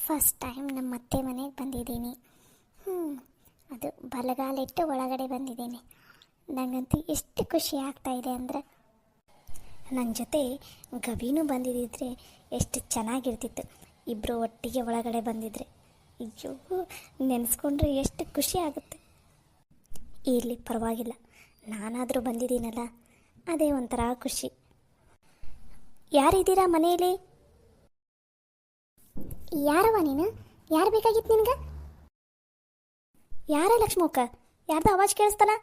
First time ನಮ್ಮ ಅತ್ತೆ ಮನೆಗೆ ಬಂದಿದ್ದೀನಿ. ಅದು ಬಲಗಾಲಿಟ್ಟು ಒಳಗಡೆ ಬಂದಿದ್ದೀನಿ. ನನಗಂತೂ ಎಷ್ಟು ಖುಷಿ ಆಗ್ತಾ ಇದೆ ಅಂದರೆ, ನನ್ನ ಜೊತೆ ಗವಿನೂ ಬಂದಿದ್ದಿದ್ರೆ ಎಷ್ಟು ಚೆನ್ನಾಗಿರ್ತಿತ್ತು. ಇಬ್ಬರು ಒಟ್ಟಿಗೆ ಒಳಗಡೆ ಬಂದಿದ್ರೆ ಅಯ್ಯೋ ನೆನೆಸ್ಕೊಂಡ್ರೆ ಎಷ್ಟು ಖುಷಿ ಆಗುತ್ತೆ. ಇರಲಿ ಪರವಾಗಿಲ್ಲ, ನಾನಾದರೂ ಬಂದಿದ್ದೀನಲ್ಲ ಅದೇ ಒಂಥರ ಖುಷಿ. ಯಾರಿದ್ದೀರಾ ಮನೆಯಲ್ಲಿ? ಯಾರವ ನೀನು? ಯಾರು ಬೇಕಾಗಿತ್ತು ನಿನ್ಗೆ? ಯಾರ ಲಕ್ಷ್ಮಕ್ಕ? ಯಾರ್ದು ಆವಾಜ್ ಕೇಳಿಸ್ತಲ್ಲ?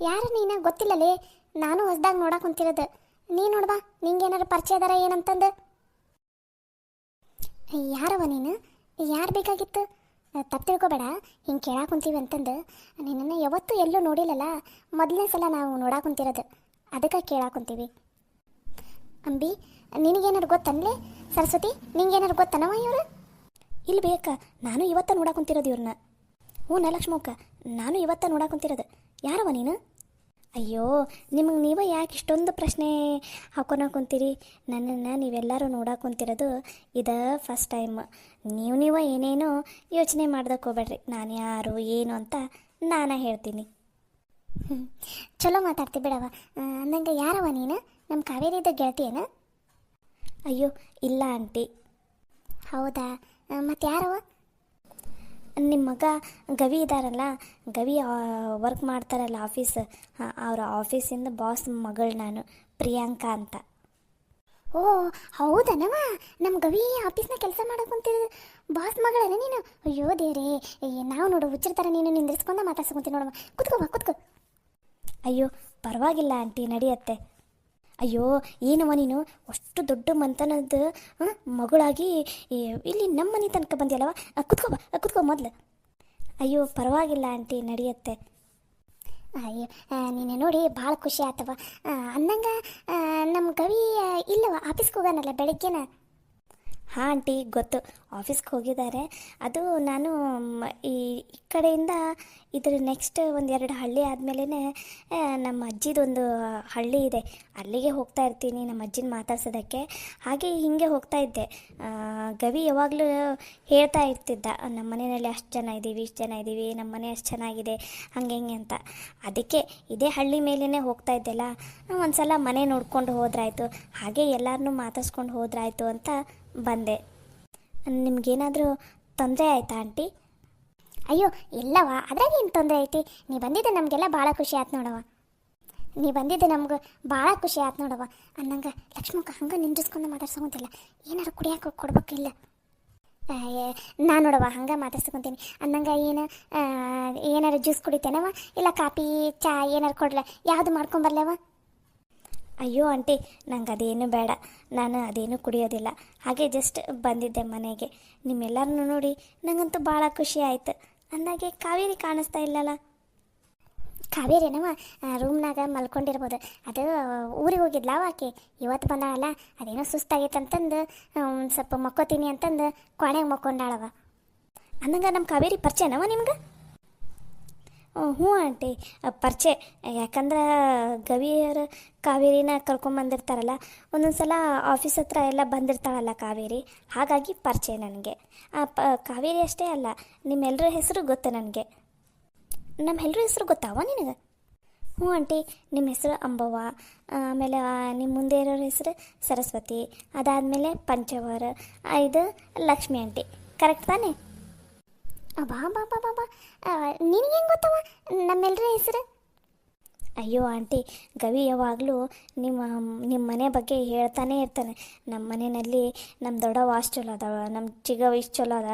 ಯಾರು ನೀನು? ಗೊತ್ತಿಲ್ಲಲೇ, ನಾನು ಹೊಸ್ದಾಗ ನೋಡಕ್ಕೆ ಕುಂತಿರೋದು. ನೀ ನೋಡ್ಬಾ, ನಿಂಗೇನಾರು ಪರಿಚಯ ಅದಾರ ಏನಂತಂದು? ಯಾರವ ನೀನು? ಯಾರು ಬೇಕಾಗಿತ್ತು? ತಪ್ಪು ತಿಳ್ಕೊಬೇಡ, ಹಿಂಗೆ ಕೇಳಕ್ಕೆ ಕುಂತೀವಿ ಅಂತಂದು. ನಿನ್ನನ್ನು ಯಾವತ್ತೂ ಎಲ್ಲೂ ನೋಡಿಲ್ಲಲ್ಲ, ಮೊದಲನೇ ಸಲ ನಾವು ನೋಡಕ್ಕೆ ಕುಂತಿರೋದು, ಅದಕ್ಕೆ ಕೇಳಕ್ಕೆ ಕುಂತೀವಿ. ಅಂಬಿ, ನಿನಗೇನಾರು ಗೊತ್ತನ್ಲೇ? ಸರಸ್ವತಿ, ನಿಂಗೇನಾರು ಗೊತ್ತನವ ಇವರು? ಇಲ್ಲಿ ಬೇಕಾ, ನಾನು ಇವತ್ತ ನೋಡಕ್ಕೆ ಕುಂತಿರೋದು ಇವ್ರನ್ನ. ಹ್ಞೂ ಲಕ್ಷ್ಮಕ್ಕ, ನಾನು ಇವತ್ತ ನೋಡಕ್ಕೆ ಕುಂತಿರೋದು. ಯಾರವ ನೀನು? ಅಯ್ಯೋ, ನಿಮಗೆ ನೀವೇ ಯಾಕೆ ಇಷ್ಟೊಂದು ಪ್ರಶ್ನೆ ಹಾಕೋಣ ಕುಂತೀರಿ? ನನ್ನನ್ನು ನೀವೆಲ್ಲರೂ ನೋಡಕ್ಕೆ ಕುಂತಿರೋದು ಇದು ಫಸ್ಟ್ ಟೈಮ್. ನೀವೇ ಏನೇನೋ ಯೋಚನೆ ಮಾಡ್ದಕ್ಕೆ ಹೋಗ್ಬೇಡ್ರಿ, ನಾನು ಯಾರು ಏನು ಅಂತ ನಾನೇ ಹೇಳ್ತೀನಿ. ಚಲೋ ಮಾತಾಡ್ತಿ ಬಿಡವ. ಅಂದಂಗೆ ಯಾರವ ನೀನು? ನಮ್ಮ ಕಾವೇರಿದ ಗೆಳತಿಯೇನ? ಅಯ್ಯೋ ಇಲ್ಲ ಆಂಟಿ. ಹೌದಾ, ಮತ್ತು ಯಾರವ? ನಿಮ್ಮ ಮಗ ಗವಿ ಇದ್ದಾರಲ್ಲ, ಗವಿ ವರ್ಕ್ ಮಾಡ್ತಾರಲ್ಲ ಆಫೀಸ್, ಅವರ ಆಫೀಸಿಂದ ಬಾಸ್ ಮಗಳು ನಾನು, ಪ್ರಿಯಾಂಕಾ ಅಂತ. ಓ ಹೌದನವ, ನಮ್ಮ ಗವಿ ಆಫೀಸ್ನಾಗ ಕೆಲಸ ಮಾಡಕ್ಕೆ ಕುಂತಿದ್ದು ಬಾಸ್ ಮಗಳೇನ ನೀನು? ಅಯ್ಯೋ ದೇವ್ರೇ, ನಾವು ನೋಡು ಹುಚ್ಚಿರ್ತಾರೆ, ನೀನು ನಿಂದಿರ್ಸ್ಕೊಂಡ ಮಾತಾಡ್ಸ್ಕೊಂತೀನಿ ನೋಡಮ್ಮ. ಕುತ್ಕೋ. ಅಯ್ಯೋ ಪರವಾಗಿಲ್ಲ ಆಂಟಿ, ನಡೆಯತ್ತೆ. ಅಯ್ಯೋ ಏನವ ನೀನು ಅಷ್ಟು ದೊಡ್ಡ ಮಂತನದ ಮಗಳಾಗಿ ಇಲ್ಲಿ ನಮ್ಮ ಮನೆ ತನಕ ಬಂದಿಯಲ್ಲವ? ಕುತ್ಕೋ ಮೊದಲು. ಅಯ್ಯೋ ಪರವಾಗಿಲ್ಲ ಆಂಟಿ, ನಡೆಯುತ್ತೆ. ಅಯ್ಯೋ ನೀನು ನೋಡಿ ಭಾಳ ಖುಷಿ ಆತವ. ಅಂದಂಗೆ ನಮ್ಮ ಗವಿ ಇಲ್ಲವ, ಆಫೀಸ್ಗೆ ಹೋಗೋನಲ್ಲ ಬೆಳಗ್ಗೆನ? ಹಾಂ ಆಂಟಿ ಗೊತ್ತು, ಆಫೀಸ್ಗೆ ಹೋಗಿದ್ದಾರೆ. ಅದು ನಾನು ಈ ಕಡೆಯಿಂದ ಇದ್ರ ನೆಕ್ಸ್ಟ್ ಒಂದೆರಡು ಹಳ್ಳಿ ಆದಮೇಲೆ ನಮ್ಮ ಅಜ್ಜಿದೊಂದು ಹಳ್ಳಿ ಇದೆ, ಅಲ್ಲಿಗೆ ಹೋಗ್ತಾ ಇರ್ತೀನಿ ನಮ್ಮ ಅಜ್ಜಿನ ಮಾತಾಡ್ಸೋದಕ್ಕೆ. ಹಾಗೆ ಹೀಗೆ ಹೋಗ್ತಾ ಇದ್ದೆ. ಗವಿ ಯಾವಾಗಲೂ ಹೇಳ್ತಾ ಇರ್ತಿದ್ದ, ನಮ್ಮ ಮನೆಯಲ್ಲಿ ಅಷ್ಟು ಜನ ಇದ್ದೀವಿ, ಇಷ್ಟು ಜನ ಇದ್ದೀವಿ, ನಮ್ಮ ಮನೆ ಅಷ್ಟು ಚೆನ್ನಾಗಿದೆ, ಹಾಗೆ ಹಿಂಗೆ ಅಂತ. ಅದಕ್ಕೆ ಇದೇ ಹಳ್ಳಿ ಮೇಲೇ ಹೋಗ್ತಾ ಇದ್ದೆಲ್ಲ, ಒಂದು ಸಲ ಮನೆ ನೋಡ್ಕೊಂಡು ಹೋದ್ರಾಯ್ತು, ಹಾಗೆ ಎಲ್ಲರನ್ನೂ ಮಾತಾಡ್ಸ್ಕೊಂಡು ಹೋದ್ರಾಯ್ತು ಅಂತ ಬಂದೆ. ನಿಮ್ಗೇನಾದರೂ ತೊಂದರೆ ಆಯಿತಾ ಆಂಟಿ? ಅಯ್ಯೋ ಇಲ್ಲವ, ಅದ್ರಾಗ ಏನು ತೊಂದರೆ ಐತಿ? ನೀ ಬಂದಿದ್ದೆ ನಮಗೆಲ್ಲ ಭಾಳ ಖುಷಿ ಆಯ್ತು ನೋಡವ. ನಮ್ಗೆ ಭಾಳ ಖುಷಿ ಆಯ್ತು ನೋಡವ. ಅನ್ನಂಗೆ ಲಕ್ಷ್ಮಕ್ಕ ಹಂಗೆ ನಿಂದಿಸ್ಕೊಂಡು ಮಾತಾಡ್ಸೋಂತಿಲ್ಲ, ಏನಾರು ಕುಡಿಯೋಕೆ ಕೊಡ್ಬೇಕಿಲ್ಲ? ನಾನು ನೋಡವ ಹಂಗೆ ಮಾತಾಡ್ಸ್ಕೊತೀನಿ. ಅನ್ನಂಗೆ ಏನಾರು ಜ್ಯೂಸ್ ಕುಡಿತೇನವ, ಇಲ್ಲ ಕಾಫಿ ಚಾ ಏನಾರು ಕೊಡ್ಲ? ಯಾವುದು ಮಾಡ್ಕೊಂಬರ್ಲವ? ಅಯ್ಯೋ ಆಂಟಿ, ನಂಗೆ ಅದೇನು ಬೇಡ, ನಾನು ಅದೇನು ಕುಡಿಯೋದಿಲ್ಲ. ಹಾಗೆ ಜಸ್ಟ್ ಬಂದಿದ್ದೆ ಮನೆಗೆ. ನಿಮ್ಮೆಲ್ಲರನ್ನೂ ನೋಡಿ ನನಗಂತೂ ಭಾಳ ಖುಷಿ ಆಯಿತು. ಅಂದಾಗೆ ಕಾವೇರಿ ಕಾಣಿಸ್ತಾ ಇಲ್ಲಲ್ಲ? ಕಾವೇರಿನವ ರೂಮ್ನಾಗ ಮಲ್ಕೊಂಡಿರ್ಬೋದು, ಅದು ಊರಿಗೆ ಹೋಗಿದ್ಲ ಆಕೆ, ಇವತ್ತು ಬಂದಾಳಲ್ಲ, ಅದೇನೋ ಸುಸ್ತಾಗೈತಂತಂದು ಸ್ವಲ್ಪ ಮಕ್ಕೋತೀನಿ ಅಂತಂದು ಕೊನೆಗೆ ಮಕ್ಕೊಂಡಾಳವ. ಅಂದಂಗೆ ನಮ್ಮ ಕಾವೇರಿ ಪರಿಚಯನವ ನಿಮ್ಗೆ? ಹ್ಞೂ ಆಂಟಿ ಪರಿಚಯ, ಯಾಕಂದ್ರೆ ಗವಿಯರು ಕಾವೇರಿನ ಕರ್ಕೊಂಬಂದಿರ್ತಾರಲ್ಲ, ಒಂದೊಂದು ಸಲ ಆಫೀಸ್ ಹತ್ರ ಎಲ್ಲ ಬಂದಿರ್ತಾಳಲ್ಲ ಕಾವೇರಿ, ಹಾಗಾಗಿ ಪರಿಚಯ ನನಗೆ. ಕಾವೇರಿ ಅಷ್ಟೇ ಅಲ್ಲ, ನಿಮ್ಮೆಲ್ಲರ ಹೆಸರು ಗೊತ್ತು ನನಗೆ. ನಮ್ಮೆಲ್ಲರ ಹೆಸರು ಗೊತ್ತಾವ ನಿನಗೆ? ಹ್ಞೂ ಆಂಟಿ, ನಿಮ್ಮ ಹೆಸರು ಅಂಬವ್ವ, ಆಮೇಲೆ ನಿಮ್ಮ ಮುಂದೆ ಇರೋರ ಹೆಸರು ಸರಸ್ವತಿ, ಅದಾದಮೇಲೆ ಪಂಚವರ, ಇದು ಲಕ್ಷ್ಮಿ ಆಂಟಿ, ಕರೆಕ್ಟ್ ತಾನೇ? ಬಾ ಬಾ ಬಾ ಬಾ ಬಾ, ನಿನಗೆ ಹೆಂಗೆ ಗೊತ್ತವ ನಮ್ಮೆಲ್ಲರ ಹೆಸರು? ಅಯ್ಯೋ ಆಂಟಿ, ಗವಿ ಯಾವಾಗಲೂ ನಿಮ್ಮ ಮನೆ ಬಗ್ಗೆ ಹೇಳ್ತಾನೆ ಇರ್ತಾನೆ. ನಮ್ಮ ಮನೆಯಲ್ಲಿ ನಮ್ಮ ದೊಡ್ಡವ ಅಷ್ಟು ಚಲೋ ಅದಾವ, ನಮ್ಮ ಚಿಗವ ಇಷ್ಟು ಚಲೋ ಅದ,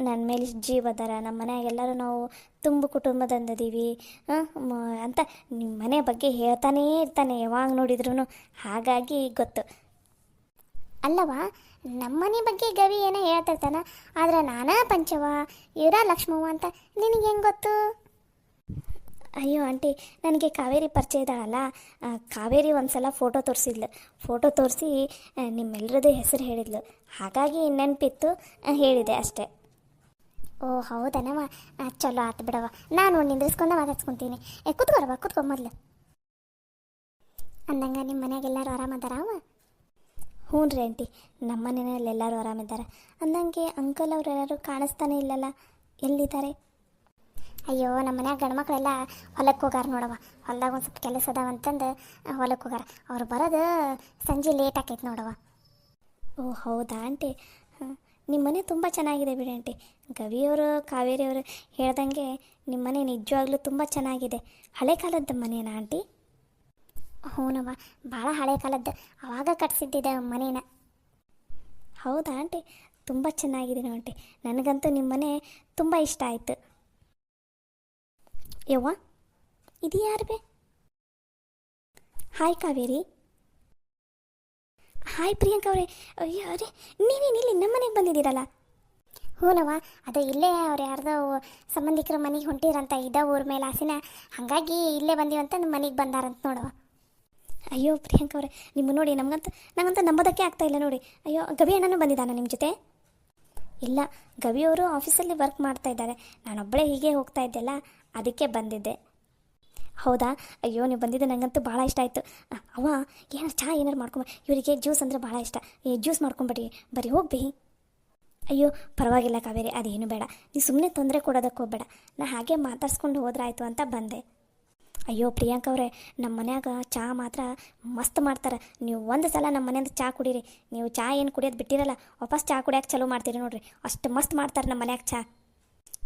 ನನ್ನ ಮೇಲೆ ಇಷ್ಟು ಜೀವ ಅದಾರ, ನಮ್ಮ ಮನೆಯಾಗೆಲ್ಲರೂ ನಾವು ತುಂಬ ಕುಟುಂಬದಂದದೀವಿ ಅಂತ ನಿಮ್ಮ ಮನೆ ಬಗ್ಗೆ ಹೇಳ್ತಾನೇ ಇರ್ತಾನೆ ಯಾವಾಗ ನೋಡಿದ್ರು. ಹಾಗಾಗಿ ಗೊತ್ತು. ಅಲ್ಲವಾ, ನಮ್ಮನೆ ಬಗ್ಗೆ ಗವಿ ಏನೋ ಹೇಳ್ತಿರ್ತಾನ, ಆದರೆ ನಾನಾ ಪಂಚವ ಇವರ ಲಕ್ಷ್ಮವ್ವ ಅಂತ ನಿನಗೆ ಹೆಂಗೆ ಗೊತ್ತು? ಅಯ್ಯೋ ಆಂಟಿ, ನನಗೆ ಕಾವೇರಿ ಪರಿಚಯ ಇದ್ದಾಳಲ್ಲ, ಕಾವೇರಿ ಒಂದು ಸಲ ಫೋಟೋ ತೋರಿಸಿದ್ಲು, ಫೋಟೋ ತೋರಿಸಿ ನಿಮ್ಮೆಲ್ಲರದ್ದು ಹೆಸರು ಹೇಳಿದ್ಲು, ಹಾಗಾಗಿ ನೆನಪಿತ್ತು ಹೇಳಿದೆ ಅಷ್ಟೇ. ಓ ಹೌದನವ, ಚಲೋ ಆತು ಬಿಡವ, ನಾನು ನಿಂದ್ರಿಸ್ಕೊಂಡು ಮಾತಾಡ್ಸ್ಕೊತೀನಿ. ಕುತ್ಕೋ ಮೊದಲು. ಅಂದಂಗೆ ನಿಮ್ಮ ಮನೆಯಾಗೆಲ್ಲರೂ ಆರಾಮದಾರ ಅವ? ಹ್ಞೂ ರೀ ಆಂಟಿ, ನಮ್ಮ ಮನೆಯಲ್ಲಿ ಎಲ್ಲರೂ ಆರಾಮಿದ್ದಾರೆ. ಅಂದಂಗೆ ಅಂಕಲ್ ಅವ್ರು ಯಾರು ಕಾಣಿಸ್ತಾನೆ ಇಲ್ಲಲ್ಲ, ಎಲ್ಲಿದ್ದಾರೆ? ಅಯ್ಯೋ, ನಮ್ಮ ಮನ್ಯಾಗ ಗಂಡ್ಮಕ್ಳೆಲ್ಲ ಹೊಲಕ್ಕೆ ಹೋಗಾರ ನೋಡವ. ಹೊಲ್ದಾಗ ಒಂದು ಸ್ವಲ್ಪ ಕೆಲಸ ಅದಾವಂತಂದು ಹೊಲಕ್ಕೆ ಹೋಗಾರ. ಅವ್ರು ಬರೋದು ಸಂಜೆ ಲೇಟ್ ಆಕೈತೆ ನೋಡವ. ಓ ಹೌದಾ ಆಂಟಿ? ಹಾಂ, ನಿಮ್ಮ ಮನೆ ತುಂಬ ಚೆನ್ನಾಗಿದೆ ಬಿಡಿ ಆಂಟಿ. ಗವಿಯವರು ಕಾವೇರಿಯವರು ಹೇಳ್ದಂಗೆ ನಿಮ್ಮ ಮನೆ ನಿಜವಾಗ್ಲೂ ತುಂಬ ಚೆನ್ನಾಗಿದೆ. ಹಳೆ ಕಾಲದ ಮನೇನಾ ಆಂಟಿ? ಹ್ಞೂನವ್ವ, ಭಾಳ ಹಳೆ ಕಾಲದ್ದು, ಅವಾಗ ಕಟ್ಸಿದ್ದಿದೆ ಮನೇನ. ಹೌದಾ ಆಂಟಿ? ತುಂಬ ಚೆನ್ನಾಗಿದೆ ಆಂಟಿ. ನನಗಂತೂ ನಿಮ್ಮ ಮನೆ ತುಂಬ ಇಷ್ಟ ಆಯಿತು. ಯವ್ವ, ಇದು ಯಾರು ಬೇ? ಹಾಯ್ ಕಾವೇರಿ. ಹಾಯ್ ಪ್ರಿಯಾಂಕ ಅವರೇ. ಅಯ್ಯೋ ಅರೆ, ನೀವೇನು ಇಲ್ಲಿ ನಮ್ಮ ಮನೆಗೆ ಬಂದಿದ್ದೀರಲ್ಲ? ಹ್ಞೂನವ್ವ, ಅದು ಇಲ್ಲೇ ಅವ್ರು ಯಾರ್ದೋ ಸಂಬಂಧಿಕರ ಮನೆಗೆ ಹೊಂಟಿರಂತ ಇದ್ದ ಊರ ಮೇಲೆ ಆಸಿನ, ಹಾಗಾಗಿ ಇಲ್ಲೇ ಬಂದೀವಂತ ನಮ್ಮ ಮನೆಗೆ ಬಂದಾರಂತ ನೋಡವ. ಅಯ್ಯೋ ಪ್ರಿಯಾಂಕ ಅವರೇ, ನಿಮ್ಮ ನೋಡಿ ನಂಗಂತೂ ನಂಬೋದಕ್ಕೆ ಆಗ್ತಾ ಇಲ್ಲ ನೋಡಿ. ಅಯ್ಯೋ, ಗವಿ ಅಣ್ಣನೂ ಬಂದಿದ್ದಾನ ನಿಮ್ಮ ಜೊತೆ? ಇಲ್ಲ, ಗವಿಯವರು ಆಫೀಸಲ್ಲಿ ವರ್ಕ್ ಮಾಡ್ತಾ ಇದ್ದಾರೆ. ನಾನೊಬ್ಬಳೇ ಹೀಗೆ ಹೋಗ್ತಾ ಇದ್ದೆಲ್ಲ, ಅದಕ್ಕೆ ಬಂದಿದ್ದೆ. ಹೌದಾ? ಅಯ್ಯೋ, ನೀವು ಬಂದಿದ್ದೆ ನನಗಂತೂ ಭಾಳ ಇಷ್ಟ ಆಯಿತು. ಅವ್ವ, ಏನಾರು ಚಹಾ ಏನಾರು ಮಾಡ್ಕೊಂಬ. ಇವರಿಗೆ ಜ್ಯೂಸ್ ಅಂದರೆ ಭಾಳ ಇಷ್ಟ. ಜ್ಯೂಸ್ ಮಾಡ್ಕೊಂಬಿಡಿ, ಬರೀ ಹೋಗ್ಬಿ. ಅಯ್ಯೋ ಪರವಾಗಿಲ್ಲ ಕಾವೇರಿ, ಅದೇನು ಬೇಡ. ನೀವು ಸುಮ್ಮನೆ ತೊಂದರೆ ಕೊಡೋದಕ್ಕೆ ಹೋಗಬೇಡ. ನಾ ಹಾಗೆ ಮಾತಾಡ್ಸ್ಕೊಂಡು ಹೋದ್ರಾಯ್ತು ಅಂತ ಬಂದೆ. ಅಯ್ಯೋ ಪ್ರಿಯಾಂಕ ಅವರೇ, ನಮ್ಮ ಮನ್ಯಾಗ ಚಹಾ ಮಾತ್ರ ಮಸ್ತ್ ಮಾಡ್ತಾರೆ. ನೀವು ಒಂದು ಸಲ ನಮ್ಮ ಮನೆಯಿಂದ ಚಹಾ ಕುಡೀರಿ. ನೀವು ಚಹಾ ಏನು ಕುಡಿಯೋದು ಬಿಟ್ಟಿರಲ್ಲ, ವಾಪಸ್ ಚಹಾ ಕುಡಿಯೋಕೆ ಚಲೋ ಮಾಡ್ತೀರಿ ನೋಡಿರಿ. ಅಷ್ಟು ಮಸ್ತ್ ಮಾಡ್ತಾರೆ ನಮ್ಮ ಮನ್ಯಾಗ ಚಹಾ.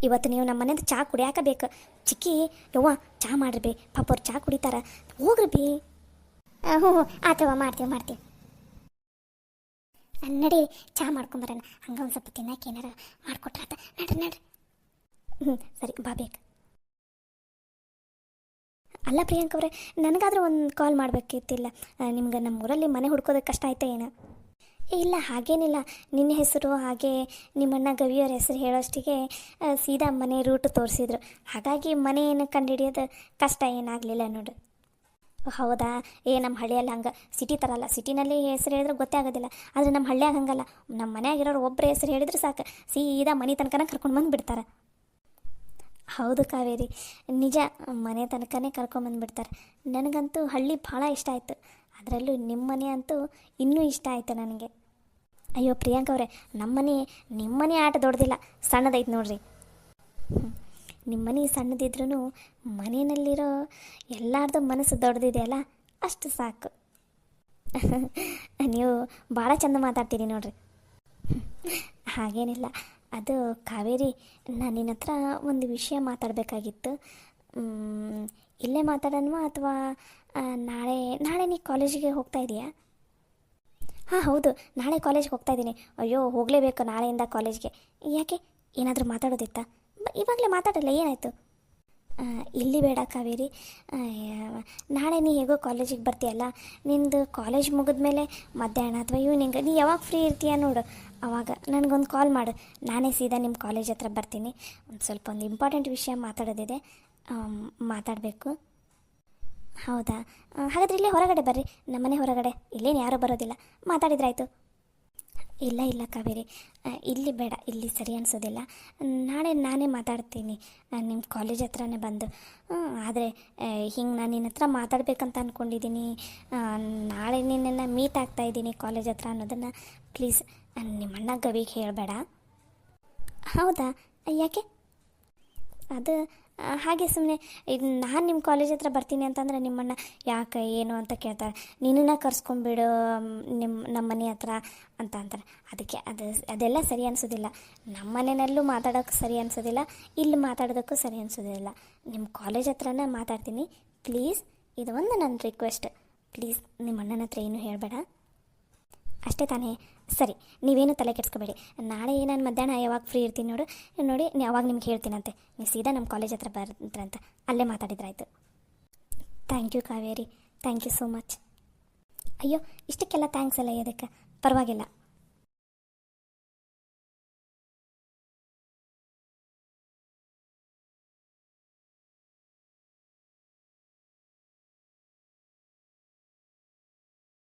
ಇವತ್ತು ನೀವು ನಮ್ಮ ಮನೆಯಿಂದ ಚಹಾ ಕುಡಿಯಾಕ ಬೇಕು. ಚಿಕ್ಕಿ, ಯವ್ವ ಚಹಾ ಮಾಡ್ರಿ ಬಿ, ಪಾಪ ಅವ್ರು ಚಹಾ ಕುಡಿತಾರೆ, ಹೋಗ್ರಿ ಬಿ. ಹ್ಞೂ ಆತವ, ಮಾಡ್ತೀವಿ. ನಡಿ ಚಹಾ ಮಾಡ್ಕೊಂಬರೋಣ. ಹಂಗೆ ಒಂದು ಸ್ವಲ್ಪ ತಿನ್ನಕ್ಕೆ ಏನಾರ ಮಾಡಿಕೊಟ್ರಾತ. ನಡ್ರಿ. ಸರಿ ಬಾ ಬೇಕು. ಅಲ್ಲ ಪ್ರಿಯಾಂಕ ಅವರೇ, ನನಗಾದರೂ ಒಂದು ಕಾಲ್ ಮಾಡಬೇಕಿತ್ತಿಲ್ಲ. ನಿಮ್ಗೆ ನಮ್ಮ ಊರಲ್ಲಿ ಮನೆ ಹುಡ್ಕೋದಕ್ಕೆ ಕಷ್ಟ ಆಯ್ತಾ ಏನು? ಇಲ್ಲ ಹಾಗೇನಿಲ್ಲ. ನಿನ್ನ ಹೆಸರು ಹಾಗೆ ನಿಮ್ಮಣ್ಣ ಗವಿಯವ್ರ ಹೆಸರು ಹೇಳೋಷ್ಟಿಗೆ ಸೀದಾ ಮನೆ ರೂಟ್ ತೋರಿಸಿದ್ರು. ಹಾಗಾಗಿ ಮನೆಯನ್ನು ಕಂಡುಹಿಡಿಯೋದು ಕಷ್ಟ ಏನಾಗಲಿಲ್ಲ ನೋಡು. ಹೌದಾ? ನಮ್ಮ ಹಳ್ಳಿಯಲ್ಲಿ ಹಂಗೆ ಸಿಟಿ ಥರ ಅಲ್ಲ. ಸಿಟಿನಲ್ಲಿ ಹೆಸರು ಹೇಳಿದ್ರೆ ಗೊತ್ತೇ ಆಗೋದಿಲ್ಲ. ಆದರೆ ನಮ್ಮ ಹಳ್ಳಿಯಾಗ ಹಂಗಲ್ಲ. ನಮ್ಮ ಮನೆಯಾಗಿರೋರು ಒಬ್ಬರೇ ಹೆಸರು ಹೇಳಿದ್ರೆ ಸಾಕು, ಸೀದಾ ಮನೆ ತನಕನ ಕರ್ಕೊಂಡು ಬಂದು ಬಿಡ್ತಾರೆ. ಹೌದು ಕಾವೇರಿ, ನಿಜ, ಮನೆ ತನಕನೇ ಕರ್ಕೊಂಬಂದುಬಿಡ್ತಾರೆ. ನನಗಂತೂ ಹಳ್ಳಿ ಭಾಳ ಇಷ್ಟ ಆಯಿತು. ಅದರಲ್ಲೂ ನಿಮ್ಮ ಮನೆ ಅಂತೂ ಇನ್ನೂ ಇಷ್ಟ ಆಯಿತು ನನಗೆ. ಅಯ್ಯೋ ಪ್ರಿಯಾಂಕ ಅವರೇ, ನಿಮ್ಮ ಮನೆ ಆಟ ದೊಡ್ಡದಿಲ್ಲ, ಸಣ್ಣದೈತೆ ನೋಡ್ರಿ. ನಿಮ್ಮ ಮನೆ ಸಣ್ಣದಿದ್ರೂ ಮನೆಯಲ್ಲಿರೋ ಎಲ್ಲರದ್ದು ಮನಸ್ಸು ದೊಡ್ಡದಿದೆಯಲ್ಲ, ಅಷ್ಟು ಸಾಕು. ನೀವು ಭಾಳ ಚಂದ ಮಾತಾಡ್ತೀರಿ ನೋಡ್ರಿ. ಹಾಗೇನಿಲ್ಲ. ಅದು ಕಾವೇರಿ, ನಾನು ನಿನ್ನ ಹತ್ರ ಒಂದು ವಿಷಯ ಮಾತಾಡಬೇಕಾಗಿತ್ತು. ಇಲ್ಲೇ ಮಾತಾಡೋಣವಾ ಅಥವಾ ನಾಳೆ ನೀ ಕಾಲೇಜಿಗೆ ಹೋಗ್ತಾ ಇದೆಯಾ? ಹಾಂ ಹೌದು, ನಾಳೆ ಕಾಲೇಜ್ಗೆ ಹೋಗ್ತಾ ಇದ್ದೀನಿ. ಅಯ್ಯೋ ಹೋಗಲೇಬೇಕು ನಾಳೆಯಿಂದ ಕಾಲೇಜ್ಗೆ. ಯಾಕೆ, ಏನಾದರೂ ಮಾತಾಡೋದಿತ್ತಾ? ಇವಾಗಲೇ ಮಾತಾಡಲ್ಲ, ಏನಾಯಿತು? ಇಲ್ಲಿ ಬೇಡ ಕಾವೇರಿ. ನಾಳೆ ನೀ ಹೇಗೋ ಕಾಲೇಜಿಗೆ ಬರ್ತೀಯಲ್ಲ, ನಿಂದು ಕಾಲೇಜ್ ಮುಗಿದ್ಮೇಲೆ ಮಧ್ಯಾಹ್ನ ಅಥವಾ ಈವ್ನಿಂಗ್ ನೀ ಯಾವಾಗ ಫ್ರೀ ಇರ್ತೀಯ ನೋಡು, ಆವಾಗ ನನಗೊಂದು ಕಾಲ್ ಮಾಡು. ನಾನೇ ಸೀದಾ ನಿಮ್ಮ ಕಾಲೇಜ್ ಹತ್ರ ಬರ್ತೀನಿ. ಒಂದು ಇಂಪಾರ್ಟೆಂಟ್ ವಿಷಯ ಮಾತಾಡೋದಿದೆ, ಮಾತಾಡಬೇಕು. ಹೌದಾ? ಹಾಗಾದರೆ ಇಲ್ಲೇ ಹೊರಗಡೆ ಬರ್ರಿ, ನಮ್ಮನೆ ಹೊರಗಡೆ. ಇಲ್ಲೇನು ಯಾರೂ ಬರೋದಿಲ್ಲ, ಮಾತಾಡಿದ್ರಾಯ್ತು. ಇಲ್ಲ ಕಾವೇರಿ, ಇಲ್ಲಿ ಬೇಡ, ಇಲ್ಲಿ ಸರಿ ಅನಿಸೋದಿಲ್ಲ. ನಾಳೆ ನಾನೇ ಮಾತಾಡ್ತೀನಿ ನಿಮ್ಮ ಕಾಲೇಜ್ ಹತ್ರನೇ ಬಂದು. ಆದರೆ ಹಿಂಗೆ ನಾನು ನಿನ್ನ ಹತ್ರ ಮಾತಾಡಬೇಕಂತ ಅಂದ್ಕೊಂಡಿದ್ದೀನಿ. ನಾಳೆ ನಿನ್ನನ್ನು ಮೀಟ್ ಆಗ್ತಾಯಿದ್ದೀನಿ ಕಾಲೇಜ್ ಹತ್ರ ಅನ್ನೋದನ್ನು ಪ್ಲೀಸ್ ನಿಮ್ಮಣ್ಣ ಗವಿಗೆ ಹೇಳಬೇಡ. ಹೌದಾ? ಯಾಕೆ? ಅದು ಹಾಗೆ ಸುಮ್ಮನೆ ಇದು ನಾನು ನಿಮ್ಮ ಕಾಲೇಜ್ ಹತ್ರ ಬರ್ತೀನಿ ಅಂತಂದರೆ ನಿಮ್ಮಣ್ಣ ಯಾಕೆ ಏನು ಅಂತ ಕೇಳ್ತಾರೆ. ನಿನ್ನನ್ನು ಕರ್ಸ್ಕೊಂಬಿಡು ನಮ್ಮ ಮನೆ ಹತ್ರ ಅಂತ ಅಂತಾರೆ. ಅದಕ್ಕೆ ಅದೆಲ್ಲ ಸರಿ ಅನಿಸೋದಿಲ್ಲ. ನಮ್ಮ ಮನೆಯಲ್ಲೂ ಮಾತಾಡೋಕ್ಕೆ ಸರಿ ಅನಿಸೋದಿಲ್ಲ, ಇಲ್ಲಿ ಮಾತಾಡೋದಕ್ಕೂ ಸರಿ ಅನಿಸೋದಿಲ್ಲ. ನಿಮ್ಮ ಕಾಲೇಜ್ ಹತ್ರನೇ ಮಾತಾಡ್ತೀನಿ. ಪ್ಲೀಸ್, ಇದು ಒಂದು ನನ್ನ ರಿಕ್ವೆಸ್ಟ್. ಪ್ಲೀಸ್ ನಿಮ್ಮ ಅಣ್ಣನ ಹತ್ರ ಏನೂ ಹೇಳಬೇಡ, ಅಷ್ಟೇ ತಾನೇ? ಸರಿ, ನೀವೇನು ತಲೆ ಕೆಡಿಸ್ಕೋಬೇಡಿ. ನಾಳೆ ನಾನು ಮಧ್ಯಾಹ್ನ ಯಾವಾಗ ಫ್ರೀ ಇರ್ತೀನಿ ನೋಡಿ ಅವಾಗ ನಿಮ್ಗೆ ಹೇಳ್ತೀನಂತೆ. ನೀವು ಸೀದಾ ನಮ್ಮ ಕಾಲೇಜ್ ಹತ್ರ ಬರ್ರಂತ, ಅಲ್ಲೇ ಮಾತಾಡಿದ್ರಾಯ್ತು. Thank you Kaveri, thank you so much. ಅಯ್ಯೋ, ಇಷ್ಟಕ್ಕೆಲ್ಲ ಥ್ಯಾಂಕ್ಸ್ ಎಲ್ಲ ಇದಕ್ಕೆ ಪರವಾಗಿಲ್ಲ.